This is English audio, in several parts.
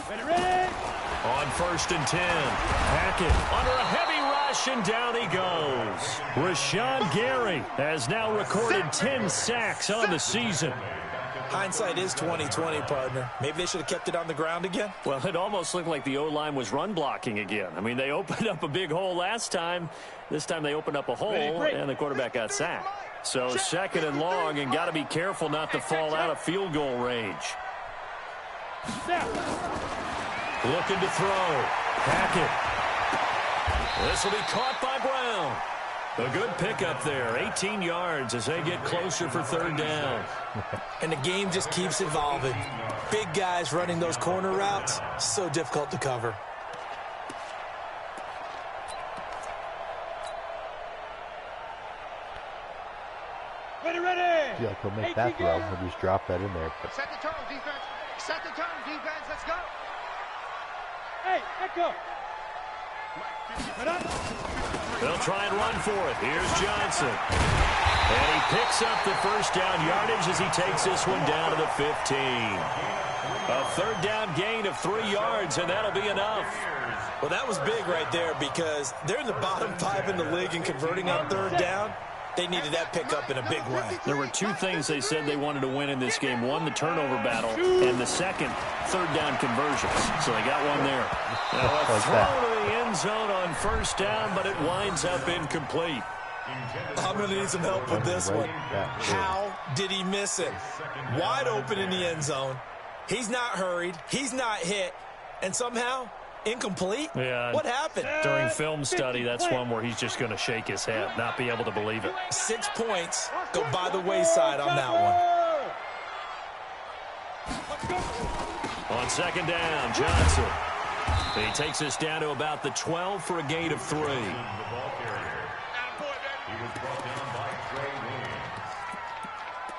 Ready. On 1st and 10. Hackett under a heavy rush, and down he goes. Rashawn Gary has now recorded 10 sacks on the season. Hindsight is 20/20, partner. Maybe they should have kept it on the ground again. Well, it almost looked like the O-line was run blocking again. I mean, they opened up a big hole last time. This time they opened up a hole, and the quarterback got sacked. So 2nd and long, and got to be careful not to fall out of field goal range. Looking to throw. Hackett. This will be caught by Brown. A good pickup there. 18 yards as they get closer for 3rd down. And the game just keeps evolving. Big guys running those corner routes, so difficult to cover. Ready. Yeah, he'll make that throw. He'll just drop that in there. But Set the tone, defense. Set the tone, defense. Let's go. Hey, echo. They'll try and run for it. Here's Johnson. And he picks up the 1st down yardage as he takes this one down to the 15. A 3rd down gain of 3 yards, and that'll be enough. Well, that was big right there because they're in the bottom 5 in the league in converting on 3rd down. They needed that pickup in a big way. There were 2 things they said they wanted to win in this game. One, the turnover battle, and the second, 3rd down conversions. So they got one there. Now a throw to the end zone on 1st down, but it winds up incomplete. I'm going to need some help with this one. How did he miss it? Wide open in the end zone. He's not hurried. He's not hit. And somehow, incomplete? Yeah. What happened? During film study, that's one where he's just going to shake his head, not be able to believe it. 6 points go by the wayside on that one. On 2nd down, Johnson. He takes us down to about the 12 for a gain of 3.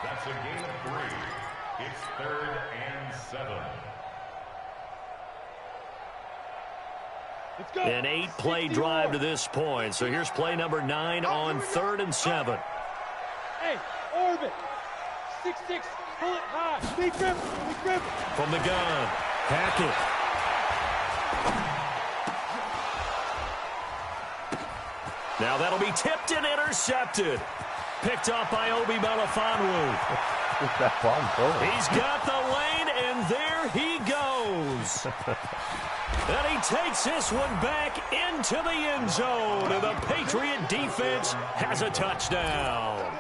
That's a gain of 3. It's 3rd and 7. An 8-play drive to this point. So here's play number 9 on 3rd and 7. Hey, orbit. 6-6, pull it high. Big grip. From the gun, Hackett. Now that'll be tipped and intercepted. Picked up by Obi Melifonwu. He's got the lane, and there he goes. And he takes this one back into the end zone, and the Patriot defense has a touchdown.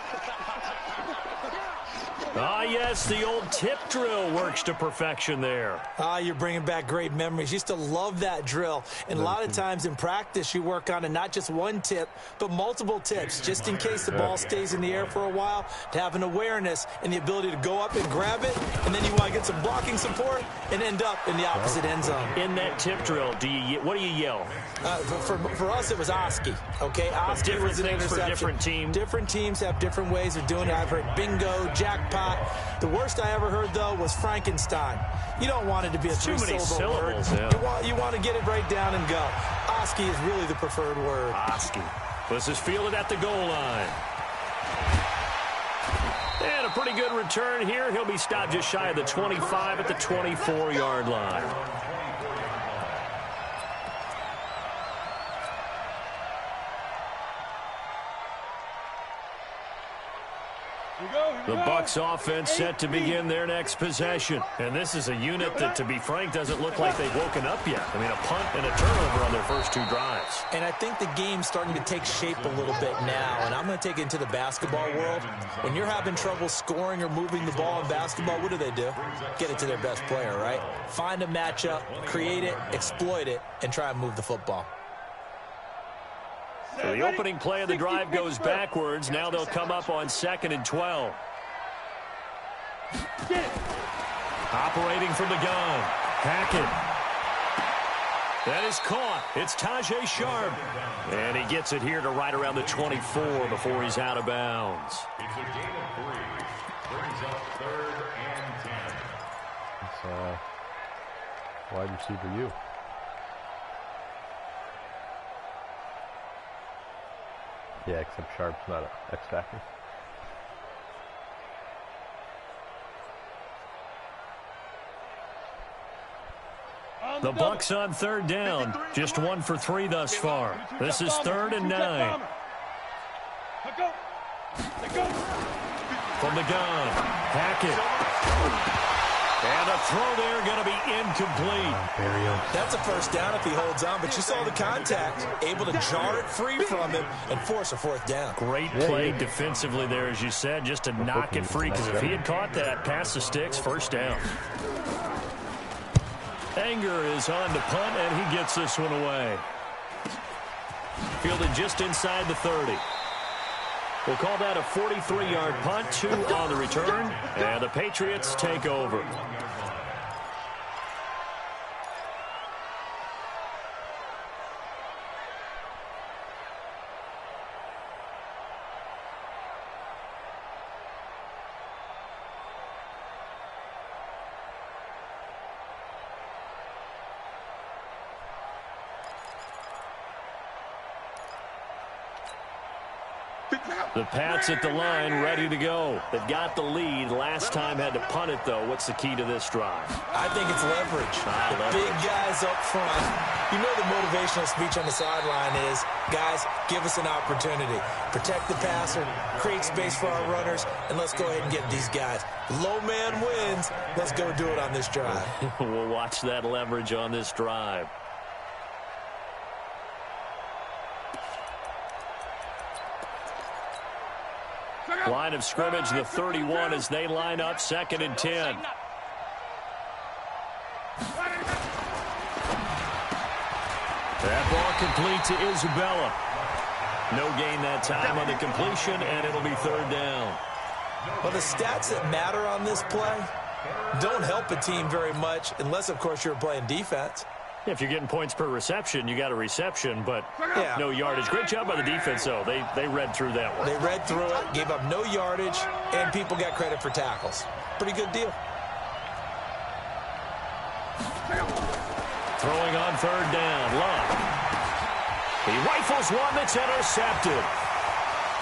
Ah, yes, the old tip drill works to perfection there. Ah, you're bringing back great memories. Used to love that drill. And a lot of times in practice, you work on it, not just one tip, but multiple tips, just in case the ball stays in the air for a while, to have an awareness and the ability to go up and grab it, and then you want to get some blocking support and end up in the opposite end zone. In that tip drill, what do you yell? For us, it was Oski. Okay, Oski was an interception. For different teams. Different teams have different ways of doing it. I've heard bingo, jackpot. The worst I ever heard, though, was Frankenstein. You don't want it to be a three-syllable word. Yeah. You want to get it right down and go. Oski is really the preferred word. Oski. This is fielded at the goal line. And a pretty good return here. He'll be stopped just shy of the 25 at the 24-yard line. The Bucs offense set to begin their next possession. And this is a unit that, to be frank, doesn't look like they've woken up yet. I mean, a punt and a turnover on their first 2 drives. And I think the game's starting to take shape a little bit now. And I'm going to take it into the basketball world. When you're having trouble scoring or moving the ball in basketball, what do? Get it to their best player, right? Find a matchup, create it, exploit it, and try and move the football. So the opening play of the drive goes backwards. Now they'll come up on 2nd and 12. Operating from the gun. Hackett. That is caught. It's Tajay Sharp. And he gets it here to right around the 24 before he's out of bounds. It's a gain of 3. Brings up 3rd and 10. It's wide receiver U. Yeah, except Sharp's not an X-Factor. The Bucs on third down. Just 1 for 3 thus far. This is 3rd and 9. From the gun, Hackett. And a throw there going to be incomplete. That's a first down if he holds on, but you saw the contact. Able to jar it free from him and force a 4th down. Great play defensively there, as you said, just to knock it free, because if he had caught that, past the sticks, first down. Anger is on to punt, and he gets this one away. Fielded just inside the 30. We'll call that a 43-yard punt, 2 on the return, and the Patriots take over. The Pats at the line, ready to go. They've got the lead. Last time had to punt it, though. What's the key to this drive? I think it's leverage. Big guys up front. You know the motivational speech on the sideline is, guys, give us an opportunity. Protect the passer, create space for our runners, and let's go ahead and get these guys. Low man wins. Let's go do it on this drive. We'll watch that leverage on this drive. Line of scrimmage, the 31, as they line up, 2nd and 10. That ball complete to Isabella. No gain that time on the completion, and it'll be 3rd down. Well, the stats that matter on this play don't help a team very much, unless, of course, you're playing defense. If you're getting points per reception, you got a reception, but no yardage. Great job by the defense, though. They read through that one. They read through it, gave up no yardage, and people got credit for tackles. Pretty good deal. Throwing on 3rd down, Luck. He rifles one that's intercepted.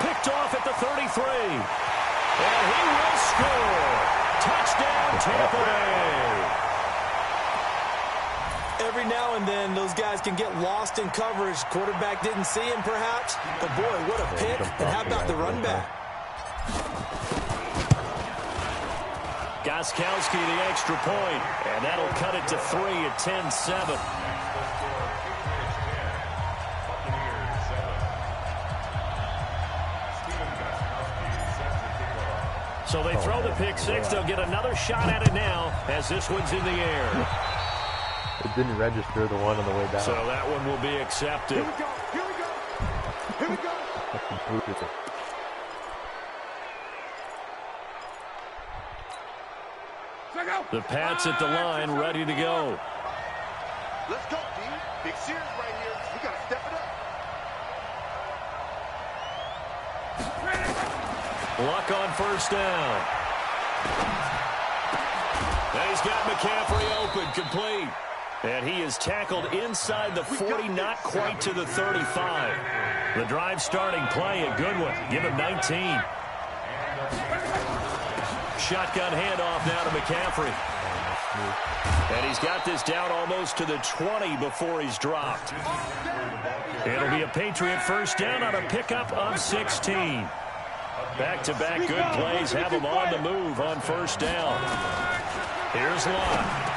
Picked off at the 33. And he will score. Touchdown, Tampa Bay. Every now and then, those guys can get lost in coverage. Quarterback didn't see him, perhaps. But, boy, what a pick. And how about the run back? Gostkowski the extra point. And that'll cut it to 3 at 10-7. So they throw the pick 6. They'll get another shot at it now as this one's in the air. It didn't register the one on the way down. So that one will be accepted. Here we go. Here we go. Here we go. The Pats at the line, ready to go. Let's go, D. Big series right here. We got to step it up. Luck on 1st down. Now he's got McCaffrey open, complete. And he is tackled inside the 40, not quite to the 35. The drive starting play, a good one. Give him 19. Shotgun handoff now to McCaffrey. And he's got this down almost to the 20 before he's dropped. It'll be a Patriot 1st down on a pickup of 16. Back-to-back good plays have him on the move on 1st down. Here's Lott.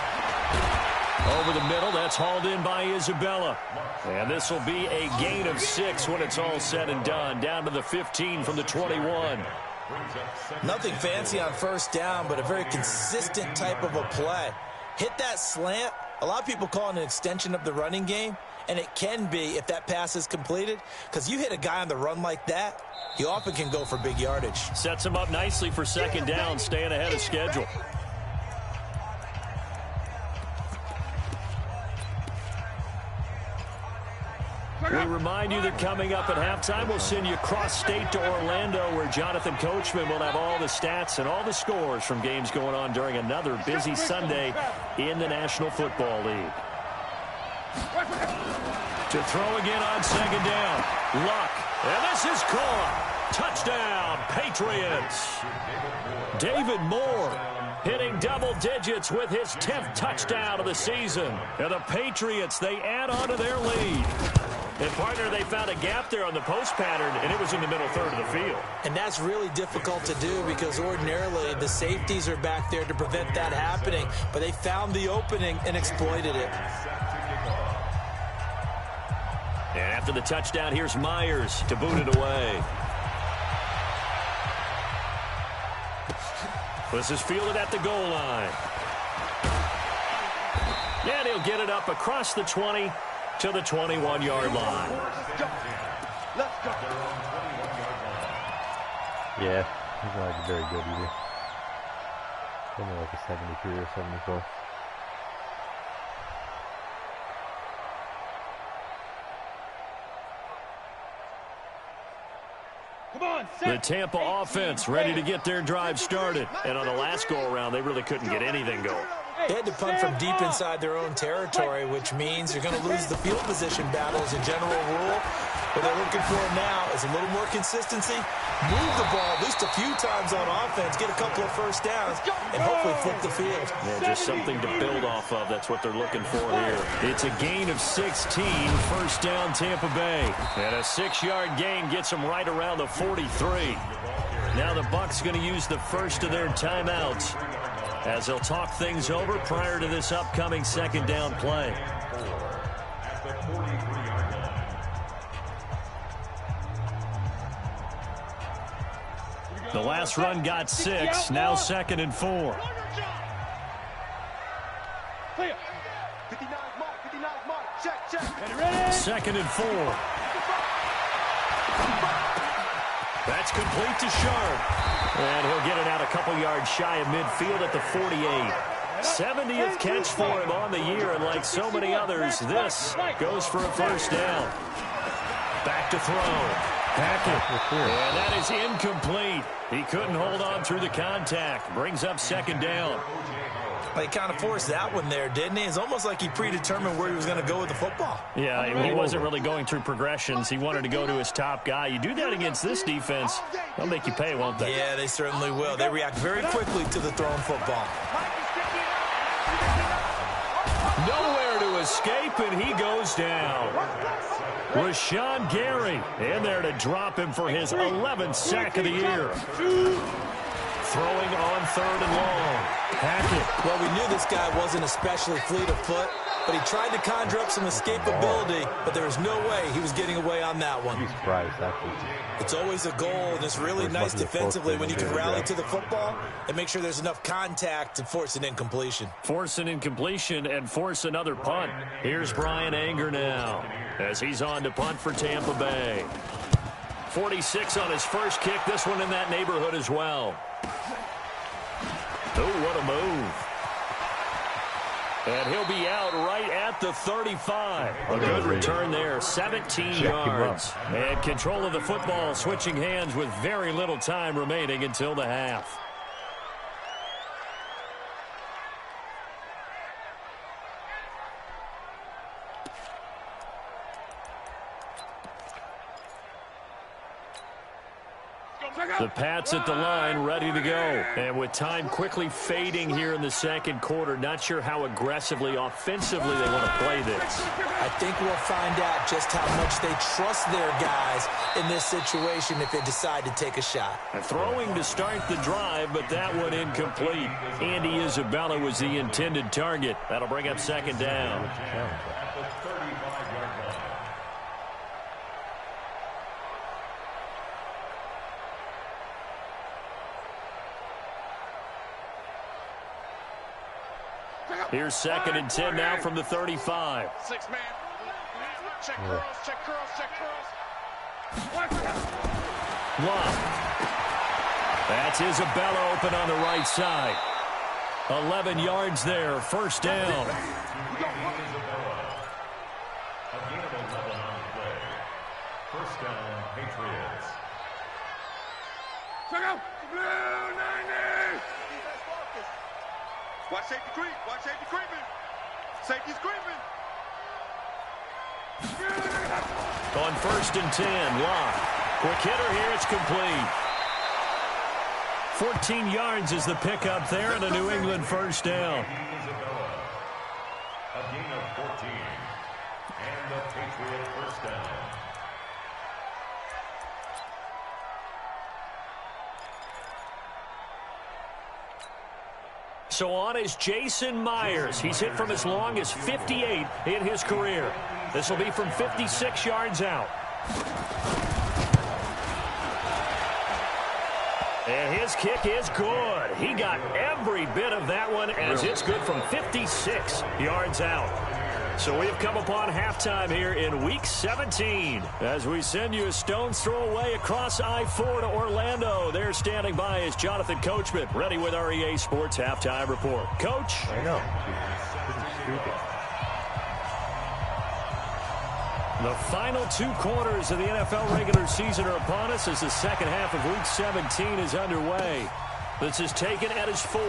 Over the middle, that's hauled in by Isabella. And this will be a gain of 6 when it's all said and done. Down to the 15 from the 21. Nothing fancy on 1st down, but a very consistent type of a play. Hit that slant. A lot of people call it an extension of the running game, and it can be if that pass is completed, because you hit a guy on the run like that, he often can go for big yardage. Sets him up nicely for 2nd down, staying ahead of schedule. We remind you that coming up at halftime, we'll send you cross-state to Orlando, where Jonathan Coachman will have all the stats and all the scores from games going on during another busy Sunday in the National Football League. To throw again on 2nd down. Luck. And this is caught. Touchdown, Patriots. David Moore. hitting double digits with his 10th touchdown of the season. And the Patriots, they add on to their lead. And, partner, they found a gap there on the post pattern, and it was in the middle third of the field. And that's really difficult to do because ordinarily the safeties are back there to prevent that happening. But they found the opening and exploited it. And after the touchdown, here's Myers to boot it away. This is fielded at the goal line. And he'll get it up across the 20 to the 21-yard line. Yeah, he's not very good either. Only like a 73 or 74. The Tampa offense ready to get their drive started. And on the last go-around, they really couldn't get anything going. They had to punt from deep inside their own territory, which means you're going to lose the field position battle as a general rule. What they're looking for now is a little more consistency, move the ball at least a few times on offense, get a couple of first downs, and hopefully flip the field. Yeah, just something to build off of. That's what they're looking for here. It's a gain of 16, first down Tampa Bay. And a 6-yard gain gets them right around the 43. Now the Bucs going to use the first of their timeouts as they'll talk things over prior to this upcoming second down play. The last run got 6, now 2nd and 4. Second and 4. That's complete to Sharp. And he'll get it out a couple yards shy of midfield at the 48. 70th catch for him on the year, and like so many others, this goes for a first down. Back to throw. Hackett. And that is incomplete. He couldn't hold on through the contact. Brings up second down. Well, he kind of forced that one there, didn't he? It's almost like he predetermined where he was going to go with the football. Yeah, he wasn't really going through progressions. He wanted to go to his top guy. You do that against this defense, they'll make you pay, won't they? Yeah, they certainly will. They react very quickly to the thrown football. Nowhere to escape, and he goes down. Rashawn Gary in there to drop him for his 11th sack of the year. Throwing on 3rd and long. Hackett. Well, we knew this guy wasn't especially fleet of foot, but he tried to conjure up some escapability, but there was no way he was getting away on that one. He's surprised, actually. It's always a goal, and it's really nice defensively when you can rally to the football and make sure there's enough contact to force an incompletion. Force an incompletion and force another punt. Here's Brian Anger now as he's on to punt for Tampa Bay. 46 on his first kick. This one in that neighborhood as well. Oh, what a move. And he'll be out right at the 35. A good return there, 17 yards. And control of the football, switching hands with very little time remaining until the half. The Pats at the line, ready to go. And with time quickly fading here in the second quarter, not sure how aggressively, offensively they want to play this. I think we'll find out just how much they trust their guys in this situation if they decide to take a shot. Throwing to start the drive, but that one incomplete. Andy Isabella was the intended target. That'll bring up second down. Here's 2nd and 10 now from the 35. 6-man. Check curls, check curls, check curls. Lock. That's Isabella open on the right side. 11 yards there, first down. First down, Patriots. Check out. Blue 90. Watch safety creep. Watch safety creeping. Safety's creeping. On 1st and 10, Lock. Quick hitter here, it's complete. 14 yards is the pickup there and a New England first down. A gain of 14. And the Patriot first down. So on is Jason Myers. He's hit from as long as 58 in his career. This will be from 56 yards out. And his kick is good. He got every bit of that one as it's good from 56 yards out. So we have come upon halftime here in Week 17 as we send you a stone's throw away across I-4 to Orlando. There standing by is Jonathan Coachman, ready with our EA Sports Halftime Report. Coach? I know. Stupid. The final 2 quarters of the NFL regular season are upon us as the second half of Week 17 is underway. This is taken at his 4.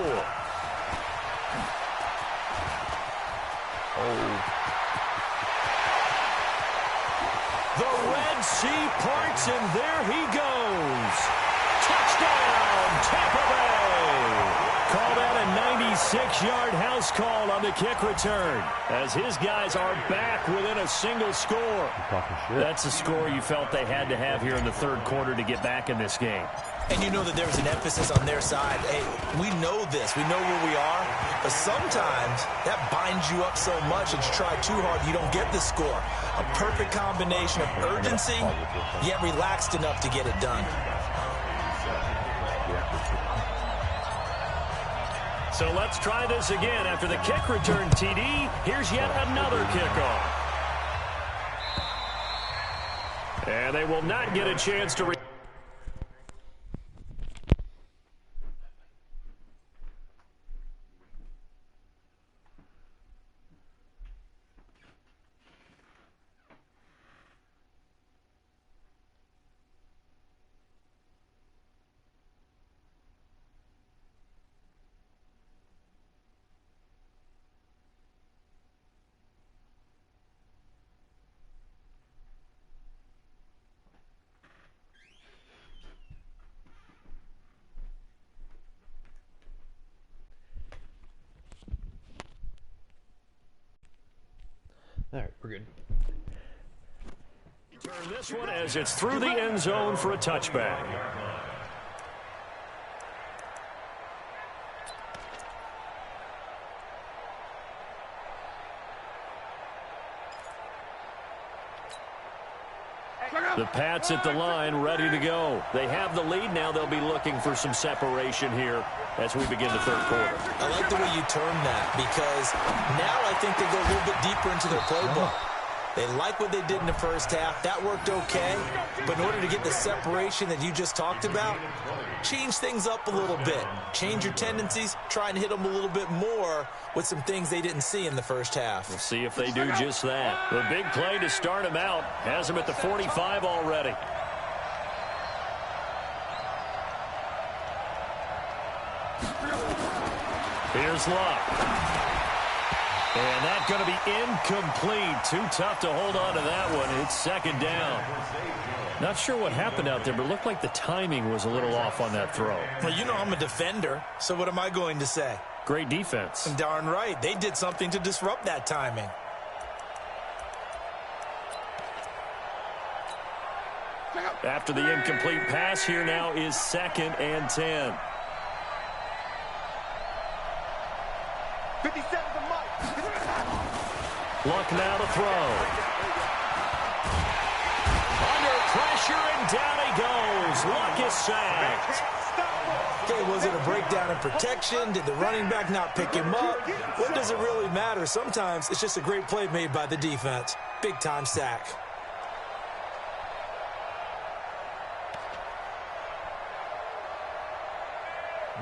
The Red Sea parts, and there he goes. Touchdown, Tampa Bay. Call that a 96-yard house call on the kick return as his guys are back within a single score. That's a score you felt they had to have here in the third quarter to get back in this game. And you know that there's an emphasis on their side. Hey, we know this. We know where we are. But sometimes that binds you up so much that you try too hard, you don't get the score. A perfect combination of urgency, yet relaxed enough to get it done. So let's try this again. After the kick return, TD, here's yet another kickoff. And they will not get a chance to... All right, we're good. Turn this one as it's through the end zone for a touchback. The Pats at the line, ready to go. They have the lead now. They'll be looking for some separation here as we begin the third quarter. I like the way you term that because now I think they go a little bit deeper into their playbook. They like what they did in the first half. That worked okay. But in order to get the separation that you just talked about, change things up a little bit. Change your tendencies. Try and hit them a little bit more with some things they didn't see in the first half. We'll see if they do just that. The big play to start him out has him at the 45 already. Here's Luck. And that's going to be incomplete. Too tough to hold on to that one. It's second down. Not sure what happened out there, but it looked like the timing was a little off on that throw. Well, you know I'm a defender, so what am I going to say? Great defense. Darn right. They did something to disrupt that timing. After the incomplete pass, here now is 2nd and 10. 57 to Mike. Luck now to throw. Under pressure, and down he goes. Luck is sacked. Okay, was it a breakdown in protection? Did the running back not pick him up? What does it really matter? Sometimes it's just a great play made by the defense. Big-time sack.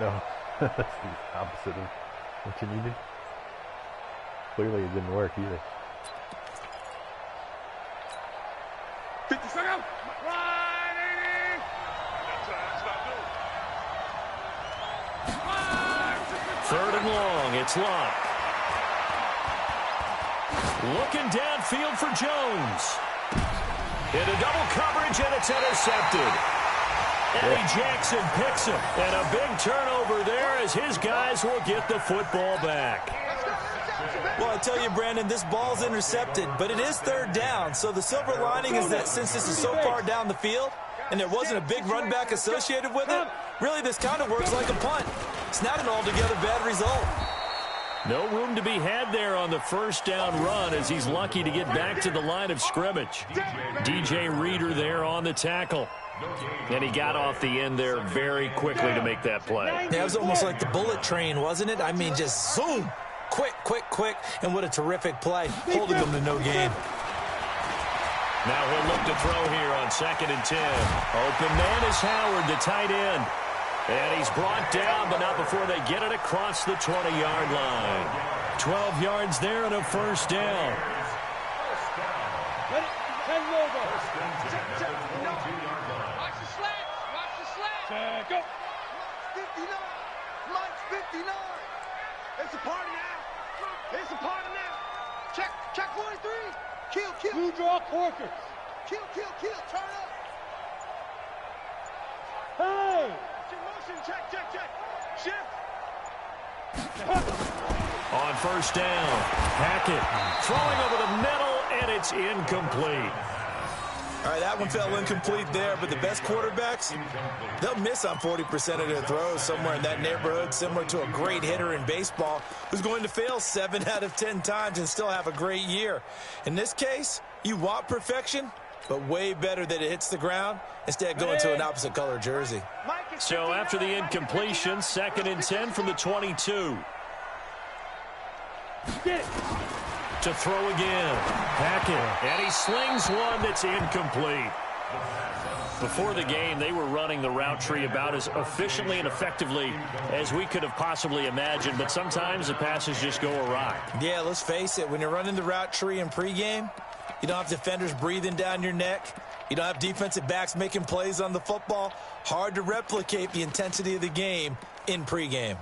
No, that's the opposite of what you needed. Clearly it didn't work either. 50 seconds. 180. Third and long. It's Luck. Looking downfield for Jones. Into double coverage, and it's intercepted. Eddie Jackson picks him. And a big turnover there as his guys will get the football back. Well, I tell you, Brandon, this ball's intercepted, but it is 3rd down. So the silver lining is that since this is so far down the field and there wasn't a big run back associated with it, really this kind of works like a punt. It's not an altogether bad result. No room to be had there on the 1st down run as he's lucky to get back to the line of scrimmage. DJ Reader there on the tackle. And he got off the end there very quickly to make that play. Yeah, it was almost like the bullet train, wasn't it? I mean, just zoom. Quick, quick, quick. And what a terrific play, holding them to no gain. Now he'll look to throw here on 2nd and 10. Open man is Howard, the tight end. And he's brought down, but not before they get it across the 20-yard line. 12 yards there and a 1st down. Watch the slant. Watch the slant. Go. 59. Mike's 59. It's a party now. It's a party now. Check 43. Kill. Blue draw Corkers. Kill. Turn up. Hey. Motion. Check. Shift. On 1st down, Hackett throwing over the middle, and it's incomplete. All right, that one fell incomplete there, but the best quarterbacks, they'll miss on 40% of their throws, somewhere in that neighborhood, similar to a great hitter in baseball who's going to fail 7 out of 10 times and still have a great year. In this case, you want perfection, but way better that it hits the ground instead of going to an opposite color jersey. So after the incompletion, 2nd and 10 from the 22. To throw again. Hackett. And he slings one that's incomplete. Before the game, they were running the route tree about as efficiently and effectively as we could have possibly imagined, but sometimes the passes just go awry. Yeah, let's face it. When you're running the route tree in pregame, you don't have defenders breathing down your neck. You don't have defensive backs making plays on the football. Hard to replicate the intensity of the game in pregame.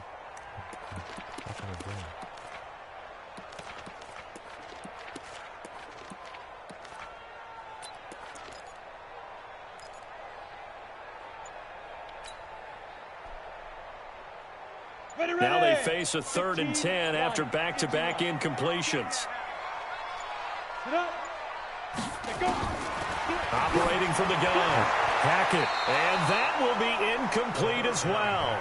Now they face a 3rd and 10 after back-to-back incompletions. Operating from the gun, Hackett, and that will be incomplete as well.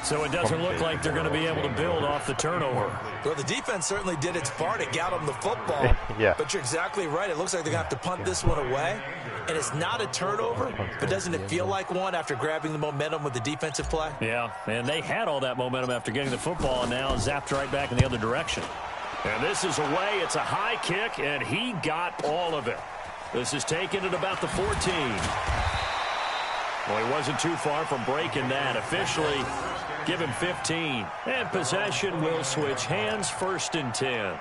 So it doesn't look like they're going to be able to build off the turnover. Well, the defense certainly did its part to get them the football. Yeah. But you're exactly right. It looks like they're going to have to punt this one away. And it's not a turnover, but doesn't it feel like one after grabbing the momentum with the defensive play? Yeah, and they had all that momentum after getting the football and now zapped right back in the other direction. And this is away. It's a high kick, and he got all of it. This is taken at about the 14. Well, he wasn't too far from breaking that. Officially, give him 15. And possession will switch hands, 1st and 10.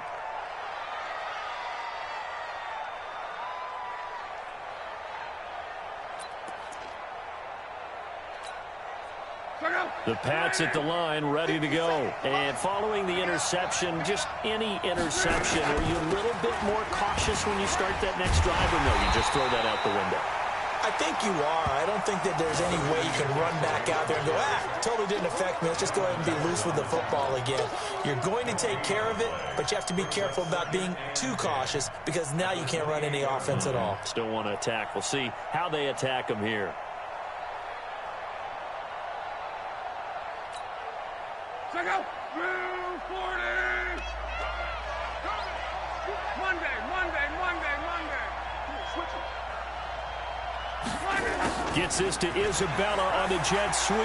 The Pats at the line, ready to go. And following the interception, just any interception, are you a little bit more cautious when you start that next drive, or no, you just throw that out the window? I think you are. I don't think that there's any way you can run back out there and go, totally didn't affect me. Let's just go ahead and be loose with the football again. You're going to take care of it, but you have to be careful about being too cautious because now you can't run any offense at all. Still want to attack. We'll see how they attack them here. Check out. 40. Monday. Switch it. Gets this to Isabella on the jet sweep.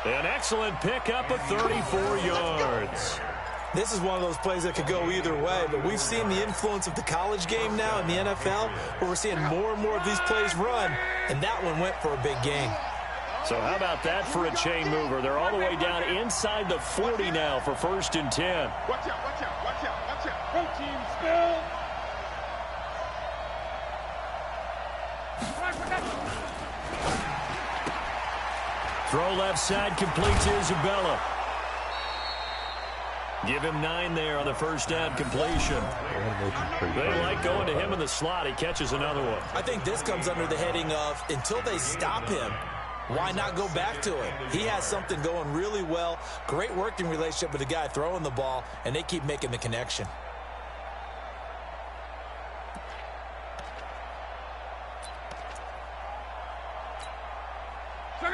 An excellent pickup of 34 yards. This is one of those plays that could go either way, but we've seen the influence of the college game now in the NFL, where we're seeing more and more of these plays run, and that one went for a big gain. So how about that for a chain mover? They're all the way down inside the 40 now for 1st and 10. Watch out. Protein spill. Throw left side, complete to Isabella. Give him 9 there on the first down completion. They like going to him in the slot. He catches another one. I think this comes under the heading of until they stop him, why not go back to him? He has something going really well. Great working relationship with the guy throwing the ball, and they keep making the connection.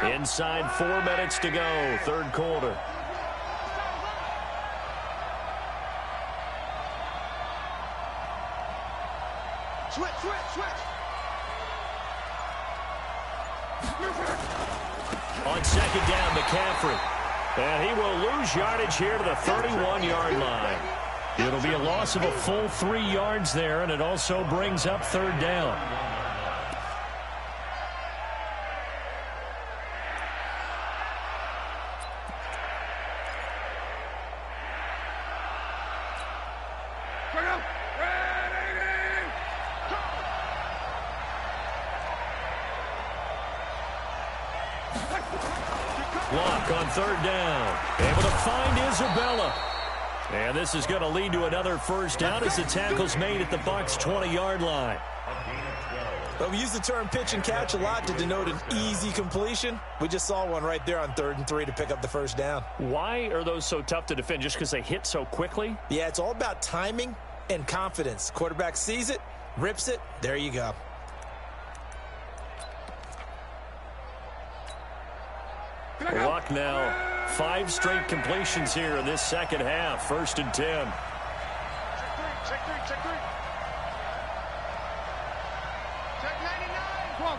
Inside 4 minutes to go, third quarter. Switch. On second down, McCaffrey. And he will lose yardage here to the 31-yard line. It'll be a loss of a full 3 yards there, and it also brings up third down. Block on third down. Able to find Isabella. And this is going to lead to another first down as the tackle's made at the Bucs' 20-yard line. Well, we use the term pitch and catch a lot to denote an easy completion. We just saw one right there on 3rd and 3 to pick up the first down. Why are those so tough to defend? Just because they hit so quickly? Yeah, it's all about timing and confidence. Quarterback sees it, rips it, there you go. Luck now. 5 straight completions here in this second half. 1st and 10. Check three. Check 99. Quo.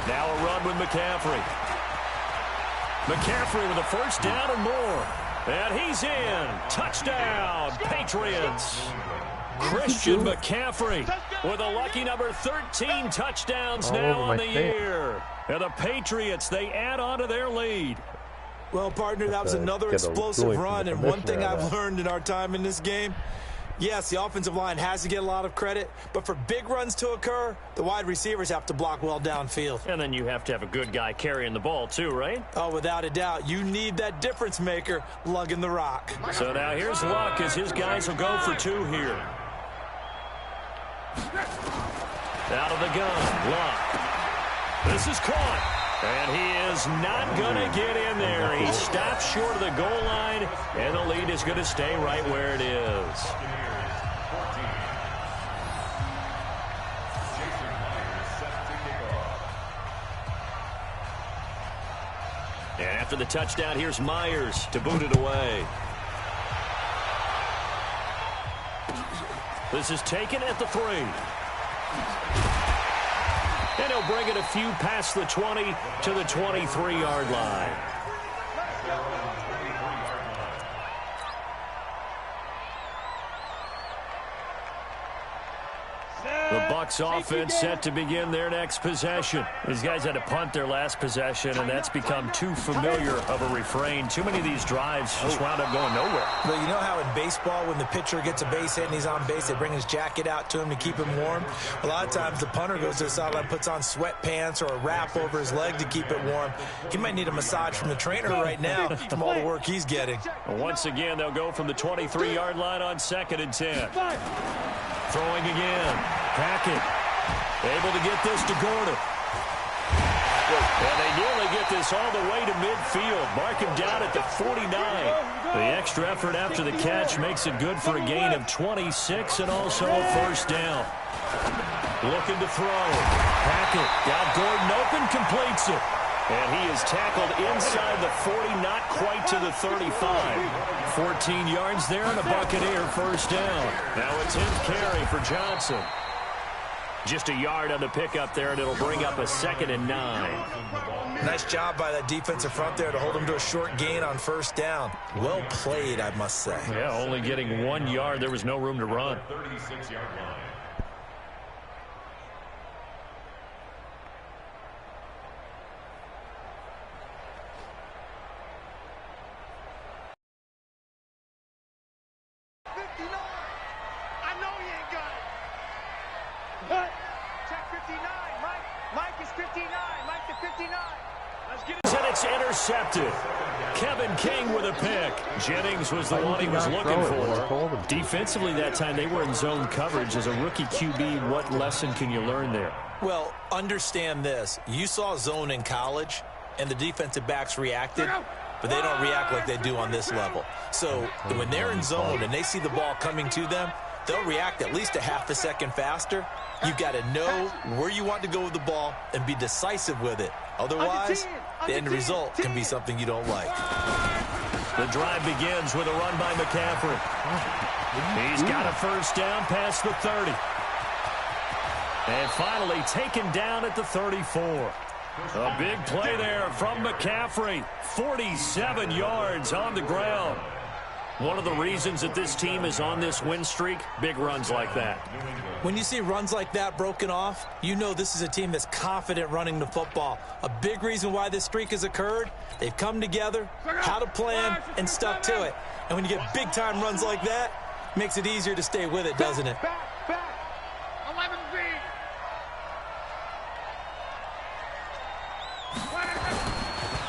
Now a run with McCaffrey. McCaffrey with a first down and more. And he's in. Touchdown, Patriots. Christian McCaffrey with a lucky number 13 touchdowns now on the year. And the Patriots, they add on to their lead. Well, partner, that was another explosive run. And one thing I've learned in our time in this game, yes, the offensive line has to get a lot of credit, but for big runs to occur, the wide receivers have to block well downfield. And then you have to have a good guy carrying the ball too, right? Oh, without a doubt. You need that difference maker lugging the rock. So now here's Luck as his guys will go for 2 here. Out of the gun, Luck. This is caught. And he is not going to get in there. He stops short of the goal line, and the lead is going to stay right where it is. And after the touchdown, here's Myers to boot it away. This is taken at the 3. And he'll bring it a few past the 20 to the 23-yard line. The Bucs offense set to begin their next possession. These guys had to punt their last possession, and that's become too familiar of a refrain. Too many of these drives just wound up going nowhere. Well, you know how in baseball, when the pitcher gets a base hit and he's on base, they bring his jacket out to him to keep him warm? A lot of times the punter goes to the sideline, puts on sweatpants or a wrap over his leg to keep it warm. He might need a massage from the trainer right now from all the work he's getting. Once again, they'll go from the 23-yard line on 2nd and 10. Throwing again. Hackett able to get this to Gordon. And they nearly get this all the way to midfield. Mark him down at the 49. The extra effort after the catch makes it good for a gain of 26 and also a first down. Looking to throw. Hackett got Gordon open, completes it. And he is tackled inside the 40, not quite to the 35. 14 yards there and a Buccaneer first down. Now a 10th carry for Johnson. Just a yard on the pickup there, and it'll bring up a 2nd and 9. Nice job by that defensive front there to hold him to a short gain on first down. Well played, I must say. Yeah, only getting 1 yard. There was no room to run. 36-yard line. Check 59. Mike is 59. Mike to 59. Let's And it's intercepted. Kevin King with a pick. Jennings was the one he was looking for. Defensively that time, they were in zone coverage. As a rookie QB, what lesson can you learn there? Well, understand this. You saw zone in college, and the defensive backs reacted, but they don't react like they do on this level. So when they're in zone and they see the ball coming to them, they'll react at least a half a second faster. You've got to know where you want to go with the ball and be decisive with it. Otherwise, the end result can be something you don't like. The drive begins with a run by McCaffrey. He's got a first down past the 30. And finally taken down at the 34. A big play there from McCaffrey. 47 yards on the ground. One of the reasons that this team is on this win streak, big runs like that. When you see runs like that broken off, you know this is a team that's confident running the football. A big reason why this streak has occurred, they've come together, had a plan, and stuck to it. And when you get big-time runs like that, it makes it easier to stay with it, doesn't it?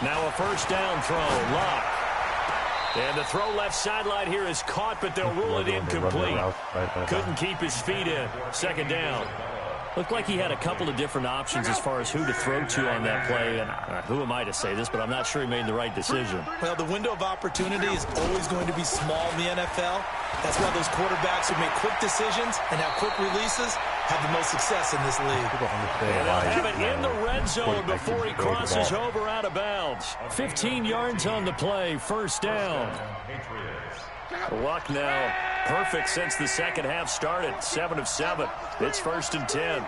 Now a first down throw, Lock. And the throw left sideline here is caught, but they'll rule it incomplete. Couldn't keep his feet in. Second down. Looked like he had a couple of different options as far as who to throw to on that play. And who am I to say this, but I'm not sure he made the right decision. Well, the window of opportunity is always going to be small in the NFL. That's why those quarterbacks who make quick decisions and have quick releases have the most success in this league. And they'll have it in the red zone before he crosses over out of bounds. 15 yards on the play, first down. Luck now perfect since the second half started. 7 of 7. It's first and 10.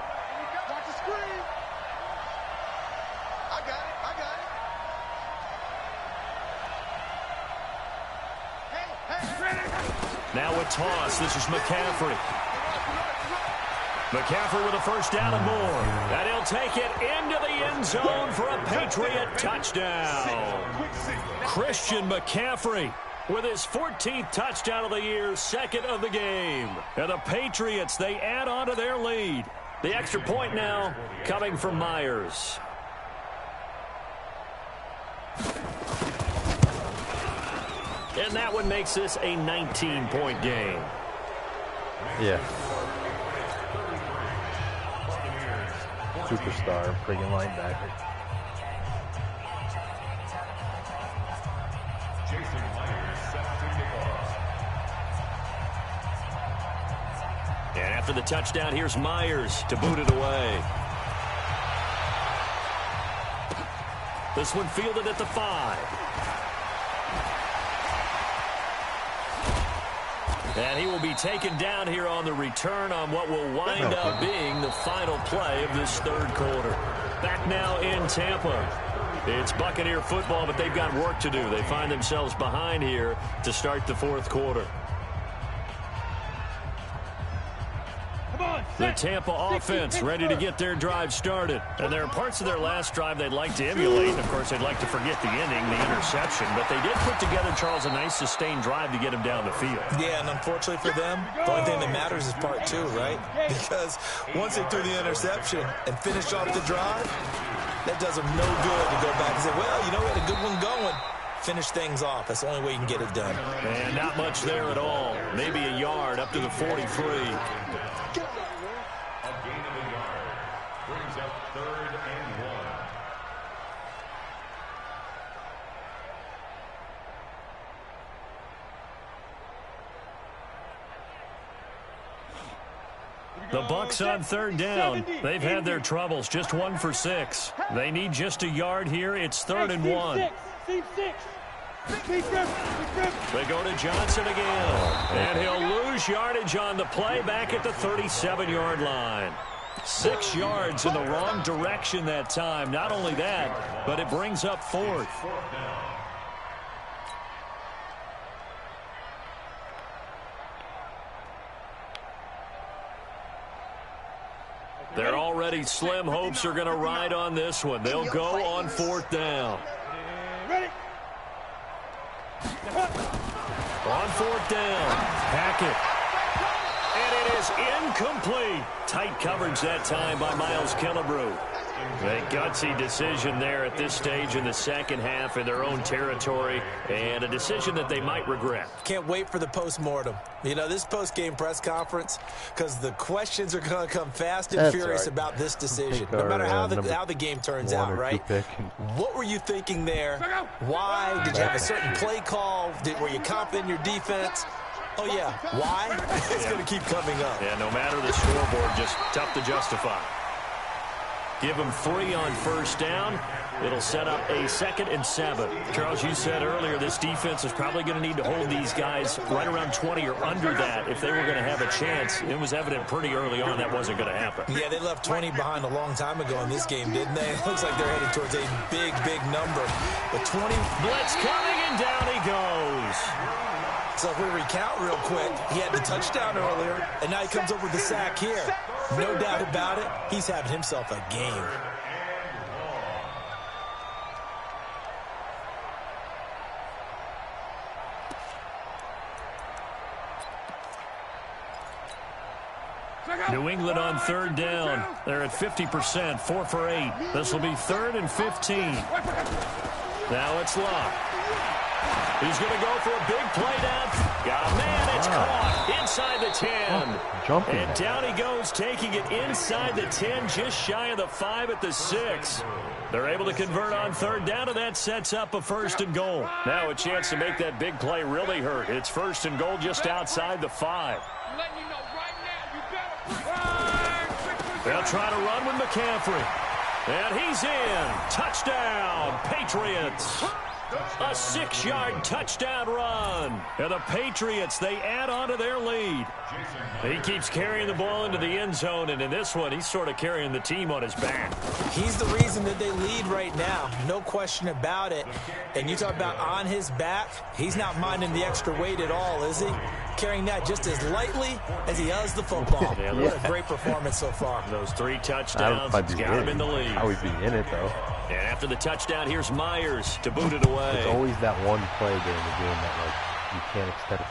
Now a toss. This is McCaffrey. McCaffrey with a first down and more. And he'll take it into the end zone for a Patriot touchdown. Christian McCaffrey with his 14th touchdown of the year, second of the game. And the Patriots, they add on to their lead. The extra point now coming from Myers. And that one makes this a 19-point game. Yeah. Superstar, friggin' linebacker. And after the touchdown, here's Myers to boot it away. This one fielded at the 5. And he will be taken down here on the return on what will wind up being the final play of this third quarter. Back now in Tampa. It's Buccaneer football, but they've got work to do. They find themselves behind here to start the fourth quarter. The Tampa offense ready to get their drive started. And there are parts of their last drive they'd like to emulate. Of course, they'd like to forget the ending, the interception. But they did put together, Charles, a nice sustained drive to get him down the field. Yeah, and unfortunately for them, the only thing that matters is part 2, right? Because once they threw the interception and finished off the drive, that does them no good to go back and say, well, you know, we had a good one going. Finish things off. That's the only way you can get it done. And not much there at all. Maybe a yard up to the 43. The Bucs on third down. They've had their troubles. Just 1 for 6. They need just a yard here. It's 3rd and 1. They go to Johnson again. And he'll lose yardage on the play back at the 37-yard line. 6 yards in the wrong direction that time. Not only that, but it brings up 4th. They're already slim hopes are going to ride on this one. They'll go on 4th down. On 4th down, Hackett. And it is incomplete. Tight coverage that time by Miles Killebrew. A gutsy decision there at this stage in the second half in their own territory, and a decision that they might regret. Can't wait for the post-mortem. You know, this post-game press conference, because the questions are going to come fast and furious about this decision, no matter how the game turns out, right? What were you thinking there? Why? Did you have a certain play call? Were you confident in your defense? Oh, yeah. Why? It's going to keep coming up. Yeah, no matter the scoreboard, just tough to justify. Give them 3 on first down. It'll set up a 2nd and 7. Charles, you said earlier this defense is probably going to need to hold these guys right around 20 or under that if they were going to have a chance. It was evident pretty early on that wasn't going to happen. Yeah, they left 20 behind a long time ago in this game, didn't they? It looks like they're headed towards a big, big number. But 20... Blitz coming, and down he goes. So if we recount real quick, he had the touchdown earlier, and now he comes up with the sack here. No doubt about it, he's having himself a game. New England on 3rd down. They're at 50%, 4 for 8. This will be 3rd and 15. Now it's Locke. He's going to go for a big play down. Got a man. It's caught inside the 10. And down he goes, taking it inside the 10, just shy of the 5 at the 6. They're able to convert on 3rd down, and that sets up a 1st and goal. Now a chance to make that big play really hurt. It's 1st and goal just outside the 5. They'll try to run with McCaffrey. And he's in. Touchdown, Patriots. A 6-yard touchdown run. And the Patriots, they add on to their lead. He keeps carrying the ball into the end zone, and in this one, he's sort of carrying the team on his back. He's the reason that they lead right now. No question about it. And you talk about on his back, he's not minding the extra weight at all, is he? Carrying that just as lightly as he does the football. What a great performance so far. Those 3 touchdowns, he's got him in the lead. How he'd be in it, though. And after the touchdown, here's Myers to boot it away. It's always that one play during the game that, you can't extend it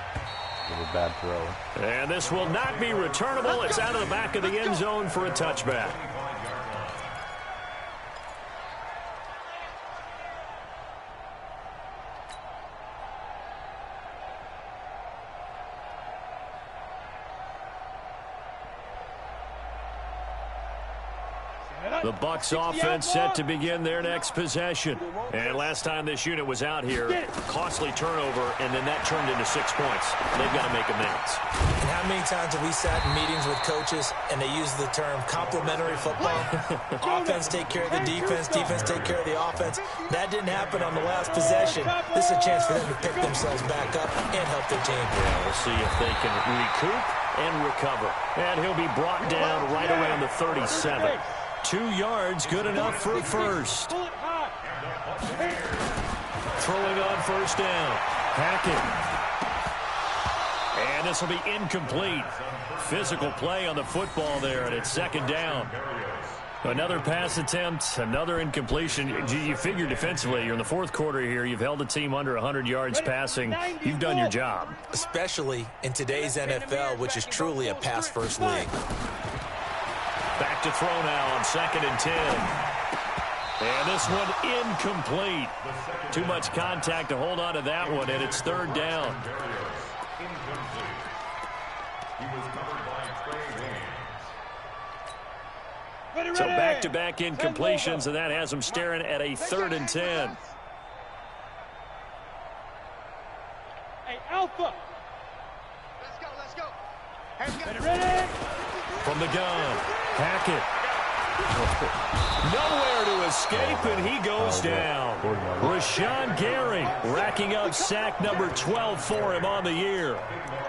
with a bad throw. And this will not be returnable. It's out of the back of the end zone for a touchback. The Bucs offense set to begin their next possession. And last time this unit was out here, costly turnover, and then that turned into 6 points. They've got to make amends. And how many times have we sat in meetings with coaches and they use the term complementary football? Offense take care of the defense, defense take care of the offense. That didn't happen on the last possession. This is a chance for them to pick themselves back up and help their team. Yeah, we'll see if they can recoup and recover. And he'll be brought down right around the 37. 2 yards, good enough for a first. Throwing on first down. Hackett. And this will be incomplete. Physical play on the football there, and it's 2nd down. Another pass attempt, another incompletion. You figure defensively, you're in the 4th quarter here. You've held the team under 100 yards passing. You've done your job. Especially in today's NFL, which is truly a pass-first league. Back to throw now on 2nd and 10. And this one incomplete. Too much contact to hold on to that one, and it's 3rd down. So back-to-back incompletions, and that has them staring at a 3rd and 10. Hey, Alpha. Let's go. Ready? From the gun, Hackett. Nowhere to escape, and he goes down. Rashawn Gary racking up sack number 12 for him on the year.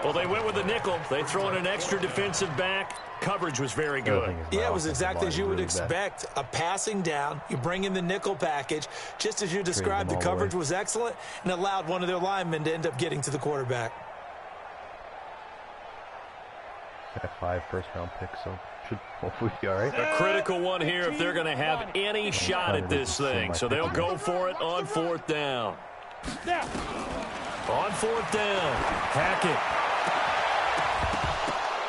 Well, they went with the nickel. They throw in an extra defensive back. Coverage was very good. Yeah, it was exactly as you would expect. A passing down. You bring in the nickel package. Just as you described, the coverage was excellent and allowed one of their linemen to end up getting to the quarterback. Got 5 first-round picks, so should hopefully be all right. A critical one here if they're going to have any shot at this thing. So they'll go for it on 4th down. On 4th down, Hackett.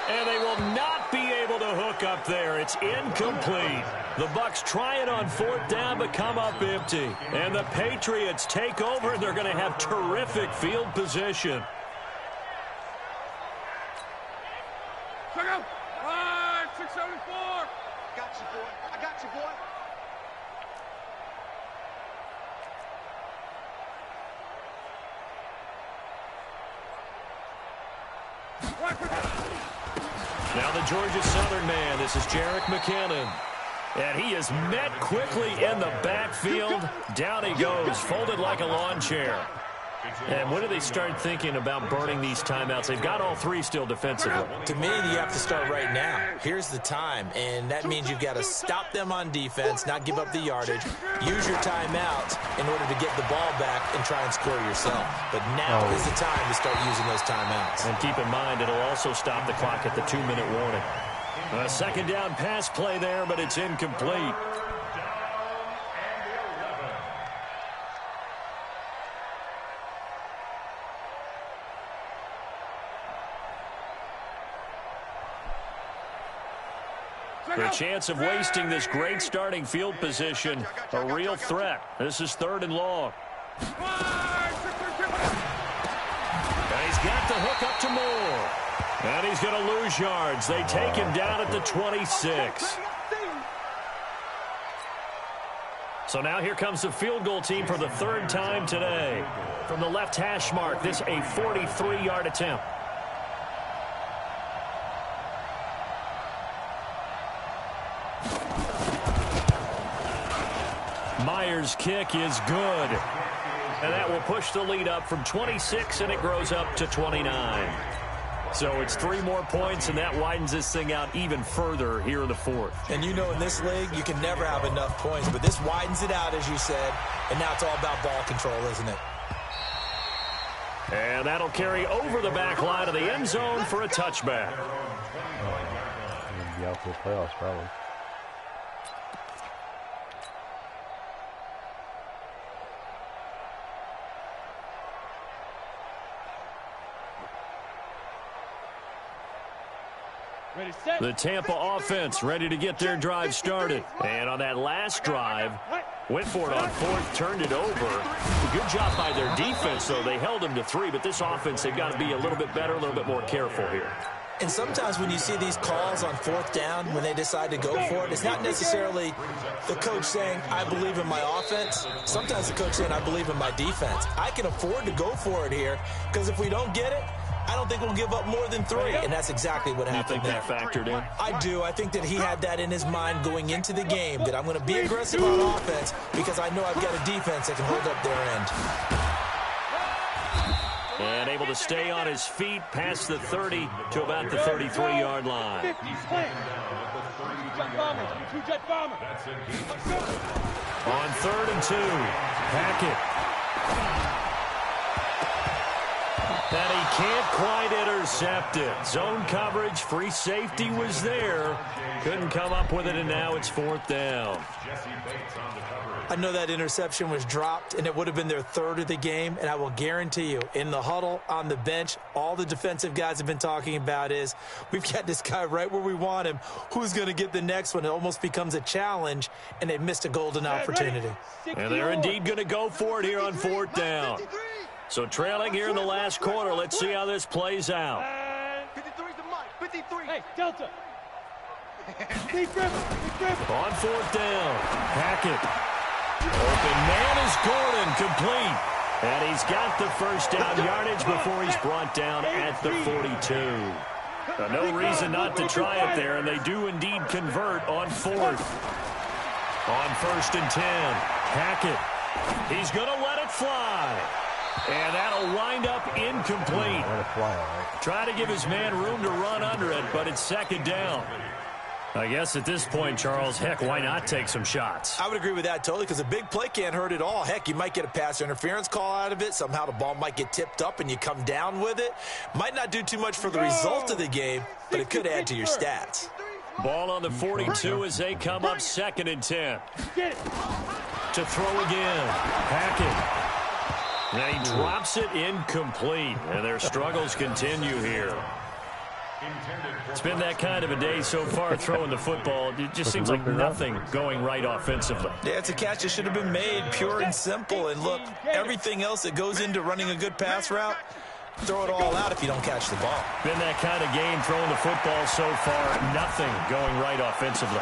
And they will not be able to hook up there. It's incomplete. The Bucs try it on 4th down, but come up empty. And the Patriots take over, and they're going to have terrific field position. Check out. 674. Got you, boy. I got you, boy. Now the Georgia Southern man, this is Jerick McKinnon. And he is met quickly in the backfield. Down he goes, folded like a lawn chair. And when do they start thinking about burning these timeouts? They've got all three still defensively. To me, you have to start right now. Here's the time, and that means you've got to stop them on defense, not give up the yardage, use your timeouts in order to get the ball back and try and score yourself. But now is the time to start using those timeouts. And keep in mind, it'll also stop the clock at the 2-minute warning. A second down pass play there, but it's incomplete. The chance of wasting this great starting field position, a real threat. This is 3rd and long. And he's got the hook up to Moore. And he's going to lose yards. They take him down at the 26. So now here comes the field goal team for the 3rd time today. From the left hash mark, this a 43-yard attempt. Myers' kick is good. And that will push the lead up from 26, and it grows up to 29. So it's 3 more points, and that widens this thing out even further here in the 4th. And you know in this league, you can never have enough points, but this widens it out, as you said, and now it's all about ball control, isn't it? And that'll carry over the back line of the end zone for a touchback. Be out for the playoffs, probably. The Tampa offense ready to get their drive started. And on that last drive, went for it on 4th, turned it over. Good job by their defense, though. They held them to 3, but this offense, they've got to be a little bit better, a little bit more careful here. And sometimes when you see these calls on 4th down, when they decide to go for it, it's not necessarily the coach saying, I believe in my offense. Sometimes the coach saying, I believe in my defense. I can afford to go for it here, because if we don't get it, I don't think we'll give up more than 3, and that's exactly what happened there. You think that factored in? I do. I think that he had that in his mind going into the game, that I'm going to be aggressive on offense because I know I've got a defense that can hold up their end. And able to stay on his feet past the 30 to about the 33-yard line. On 3rd and 2, Hackett. And he can't quite intercept it. Zone coverage, free safety was there. Couldn't come up with it, and now it's 4th down. I know that interception was dropped, and it would have been their 3rd of the game, and I will guarantee you, in the huddle, on the bench, all the defensive guys have been talking about is, we've got this guy right where we want him. Who's going to get the next one? It almost becomes a challenge, and they missed a golden opportunity. And they're indeed going to go for it here on 4th down. So trailing here in the last quarter, let's see how this plays out. 53's the mic. 53. Hey, Delta. On 4th down, Hackett. Open man is Gordon, complete. And he's got the first down yardage before he's brought down at the 42. No reason not to try it there, and they do indeed convert on 4th. On 1st and 10, Hackett. He's going to let it fly. And that'll wind up incomplete. Try to give his man room to run under it, but it's 2nd down. I guess at this point, Charles, heck, why not take some shots? I would agree with that totally, because a big play can't hurt at all. Heck, you might get a pass interference call out of it. Somehow the ball might get tipped up and you come down with it. Might not do too much for the result of the game, but it could add to your stats. Ball on the 42 as they come up 2nd and 10. To throw again. Hackett. And he drops it incomplete. And their struggles continue here. It's been that kind of a day so far throwing the football. It just seems like nothing going right offensively. Yeah, it's a catch that should have been made, pure and simple. And look, everything else that goes into running a good pass route, throw it all out if you don't catch the ball. Been that kind of game throwing the football so far. Nothing going right offensively.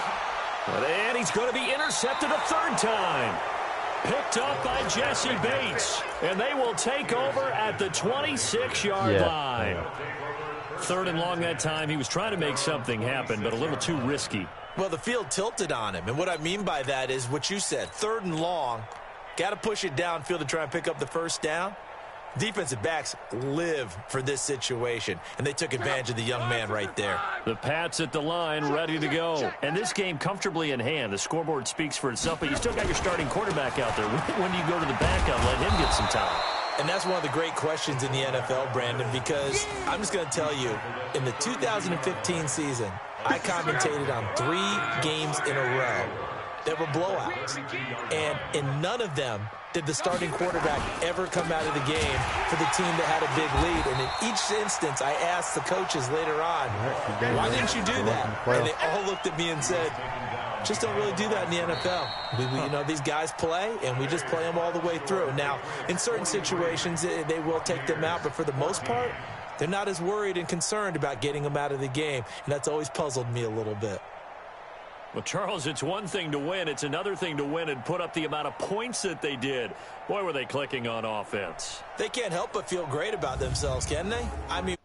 And he's going to be intercepted a third time. Picked up by Jesse Bates. And they will take over at the 26-yard line. Third and long that time. He was trying to make something happen, but a little too risky. Well, the field tilted on him. And what I mean by that is what you said. Third and long. Got to push it downfield to try and pick up the first down. Defensive backs live for this situation, and they took advantage of the young man right there. The Pats at the line, ready to go. And this game comfortably in hand. The scoreboard speaks for itself, but you still got your starting quarterback out there. When do you go to the backup, let him get some time? And that's one of the great questions in the NFL, Brandon, because I'm just going to tell you, in the 2015 season, I commentated on 3 games in a row that were blowouts. And in none of them did the starting quarterback ever come out of the game for the team that had a big lead. And in each instance, I asked the coaches later on, why didn't you do that? And they all looked at me and said, just don't really do that in the NFL. You know, these guys play, and we just play them all the way through. Now, in certain situations, they will take them out, but for the most part, they're not as worried and concerned about getting them out of the game, and that's always puzzled me a little bit. Well, Charles, it's one thing to win. It's another thing to win and put up the amount of points that they did. Boy, were they clicking on offense. They can't help but feel great about themselves, can they? I mean...